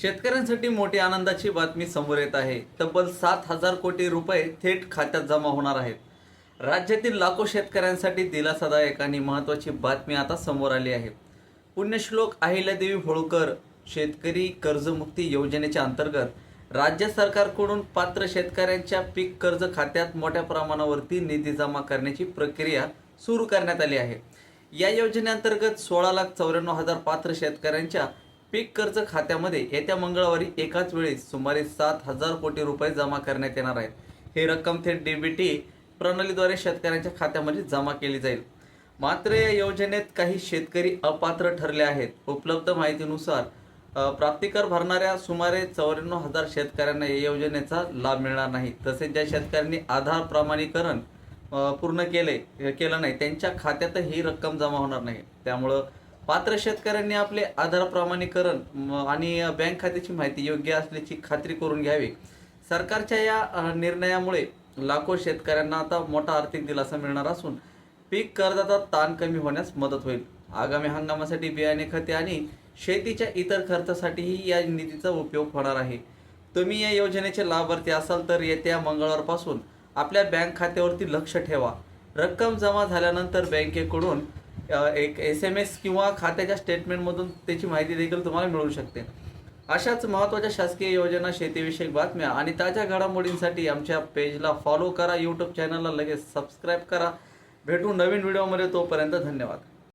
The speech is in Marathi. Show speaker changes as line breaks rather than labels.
शेतकऱ्यांसाठी मोठी आनंदाची बातमी समोर येत आहे. तब्बल 7,000 कोटी रुपये थेट खात्यात जमा होणार आहेत. राज्यातील लाखो शेतकऱ्यांसाठी दिलासादायक आणि महत्त्वाची बातमी आता समोर आली आहे. पुण्यश्लोक अहिल्यादेवी होळकर शेतकरी कर्जमुक्ती योजनेच्या अंतर्गत राज्य सरकारकडून पात्र शेतकऱ्यांच्या पीक कर्ज खात्यात मोठ्या प्रमाणावरती निधी जमा करण्याची प्रक्रिया सुरू करण्यात आली आहे. या योजनेअंतर्गत 16,94,000 पात्र शेतकऱ्यांच्या पीक कर्ज खात्यामध्ये येत्या मंगळवारी एकाच वेळी सुमारे 7,000 कोटी रुपये जमा करण्यात येणार आहेत. ही रक्कम थेट डीबीटी प्रणालीद्वारे शेतकऱ्यांच्या खात्यामध्ये जमा केली जाईल. मात्र या योजनेत काही शेतकरी अपात्र ठरले आहेत. उपलब्ध माहितीनुसार प्राप्तिकर भरणाऱ्या सुमारे 94,000 शेतकऱ्यांना या योजनेचा लाभ मिळणार नाही. तसेच ज्या शेतकऱ्यांनी आधार प्रमाणीकरण पूर्ण केलं नाही त्यांच्या खात्यात ही रक्कम जमा होणार नाही. त्यामुळं पात्र शेतकऱ्यांनी आपले आधार प्रमाणीकरण आणि बँक खात्याची माहिती योग्य असल्याची खात्री करून घ्यावी. सरकारच्या या निर्णयामुळे लाखो शेतकऱ्यांना आता मोठा आर्थिक दिलासा मिळणार असून पीक कर्जाचा ताण कमी होण्यास मदत होईल. आगामी हंगामासाठी बियाणे खते आणि शेतीच्या इतर खर्चासाठीही या निधीचा उपयोग होणार आहे. तुम्ही या योजनेचे लाभार्थी असाल तर येत्या मंगळवारपासून आपल्या बँक खात्यावरती लक्ष ठेवा. रक्कम जमा झाल्यानंतर बँकेकडून एक SMS किंवा खात्याच्या स्टेटमेंटमधून त्याची माहिती देखील तुम्हाला मिळू शकते. अशाच महत्त्वाच्या शासकीय योजना, शेतीविषयक बातम्या आणि ताज्या घडामोडींसाठी आमच्या पेजला फॉलो करा. यूट्यूब चॅनलला लगेच सबस्क्राईब करा. भेटू नवीन व्हिडिओमध्ये. तोपर्यंत धन्यवाद.